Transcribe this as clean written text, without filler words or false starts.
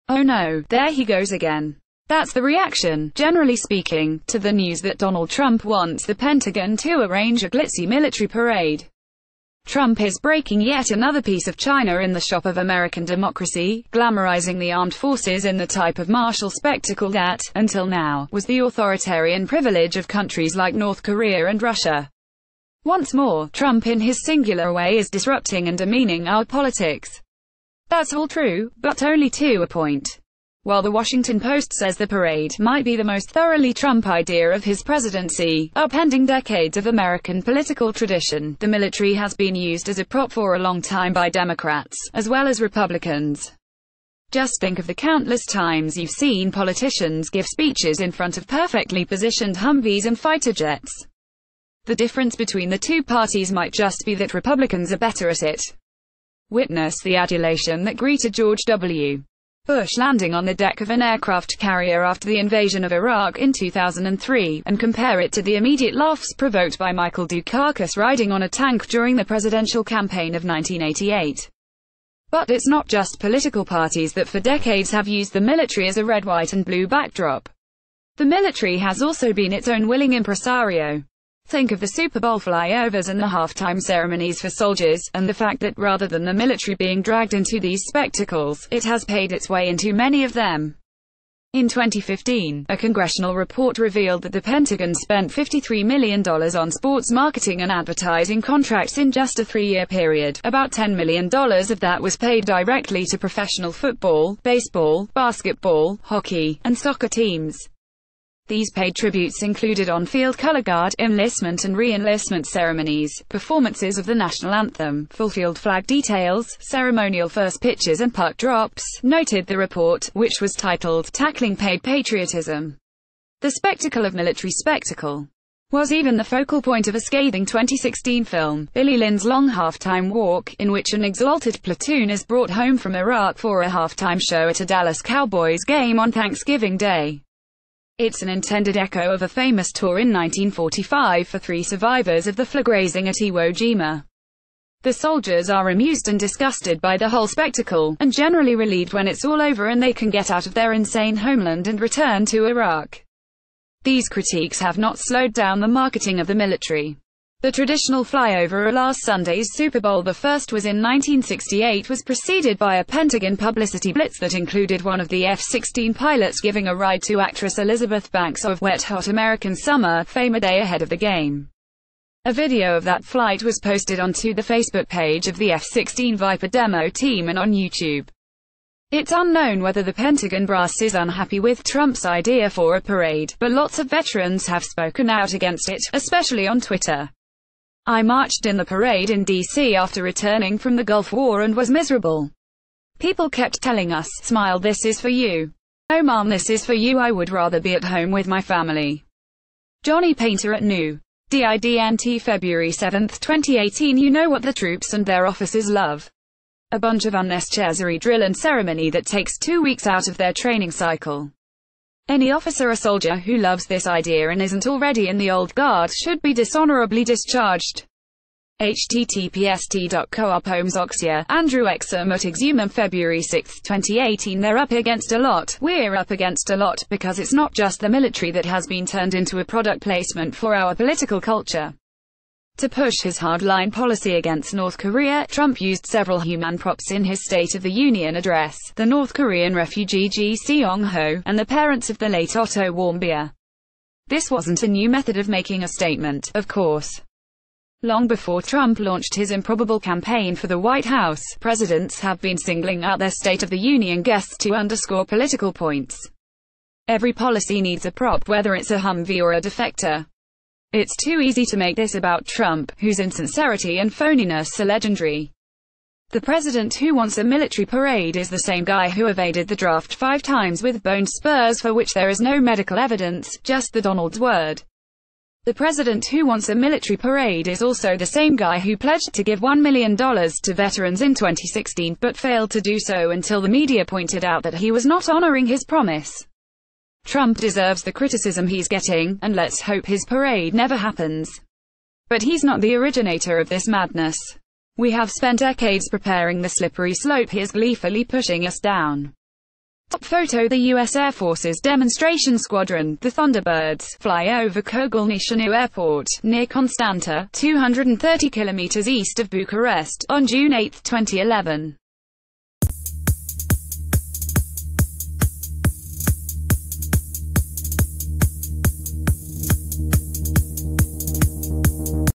Oh no, there he goes again. That's the reaction, generally speaking, to the news that Donald Trump wants the Pentagon to arrange a glitzy military parade. Trump is breaking yet another piece of china in the shop of American democracy, glamorizing the armed forces in the type of martial spectacle that, until now, was the authoritarian privilege of countries like North Korea and Russia. Once more, Trump in his singular way is disrupting and demeaning our politics. That's all true, but only to a point. While the Washington Post says the parade might be the most thoroughly Trump idea of his presidency, upending decades of American political tradition, the military has been used as a prop for a long time by Democrats, as well as Republicans. Just think of the countless times you've seen politicians give speeches in front of perfectly positioned Humvees and fighter jets. The difference between the two parties might just be that Republicans are better at it. Witness the adulation that greeted George W. Bush landing on the deck of an aircraft carrier after the invasion of Iraq in 2003, and compare it to the immediate laughs provoked by Michael Dukakis riding on a tank during the presidential campaign of 1988. But it's not just political parties that for decades have used the military as a red, white and blue backdrop. The military has also been its own willing impresario. Think of the Super Bowl flyovers and the halftime ceremonies for soldiers, and the fact that rather than the military being dragged into these spectacles, it has paid its way into many of them. In 2015, a congressional report revealed that the Pentagon spent $53 million on sports marketing and advertising contracts in just a 3-year period. About $10 million of that was paid directly to professional football, baseball, basketball, hockey, and soccer teams. These paid tributes included on-field color guard, enlistment and re-enlistment ceremonies, performances of the national anthem, full-field flag details, ceremonial first pitches and puck drops, noted the report, which was titled, Tackling Paid Patriotism. The spectacle of military spectacle was even the focal point of a scathing 2016 film, Billy Lynn's Long Halftime Walk, in which an exalted platoon is brought home from Iraq for a halftime show at a Dallas Cowboys game on Thanksgiving Day. It's an intended echo of a famous tour in 1945 for 3 survivors of the flag raising at Iwo Jima. The soldiers are amused and disgusted by the whole spectacle, and generally relieved when it's all over and they can get out of their insane homeland and return to Iraq. These critiques have not slowed down the marketing of the military. The traditional flyover of last Sunday's Super Bowl, the first was in 1968, was preceded by a Pentagon publicity blitz that included one of the F-16 pilots giving a ride to actress Elizabeth Banks of Wet Hot American Summer fame a day ahead of the game. A video of that flight was posted onto the Facebook page of the F-16 Viper demo team and on YouTube. It's unknown whether the Pentagon brass is unhappy with Trump's idea for a parade, but lots of veterans have spoken out against it, especially on Twitter. I marched in the parade in D.C. after returning from the Gulf War and was miserable. People kept telling us, "Smile, this is for you. Oh mom, this is for you. I would rather be at home with my family." Johnny Painter at New. DIDNT February 7, 2018. You know what the troops and their officers love? A bunch of unnecessary drill and ceremony that takes 2 weeks out of their training cycle. Any officer or soldier who loves this idea and isn't already in the old guard should be dishonorably discharged. https://t.coop/homesoxia, Andrew Exum at Exumum February 6, 2018. They're up against a lot. We're up against a lot, because it's not just the military that has been turned into a product placement for our political culture. To push his hardline policy against North Korea, Trump used several human props in his State of the Union address: the North Korean refugee Ji Seong-ho, and the parents of the late Otto Warmbier. This wasn't a new method of making a statement, of course. Long before Trump launched his improbable campaign for the White House, presidents have been singling out their State of the Union guests to underscore political points. Every policy needs a prop, whether it's a Humvee or a defector. It's too easy to make this about Trump, whose insincerity and phoniness are legendary. The president who wants a military parade is the same guy who evaded the draft 5 times with boned spurs for which there is no medical evidence, just the Donald's word. The president who wants a military parade is also the same guy who pledged to give $1 million to veterans in 2016, but failed to do so until the media pointed out that he was not honoring his promise. Trump deserves the criticism he's getting, and let's hope his parade never happens. But he's not the originator of this madness. We have spent decades preparing the slippery slope he is gleefully pushing us down. Top photo: the U.S. Air Force's demonstration squadron, the Thunderbirds, fly over Kogalniceanu Airport, near Constanta, 230 kilometers east of Bucharest, on June 8, 2011.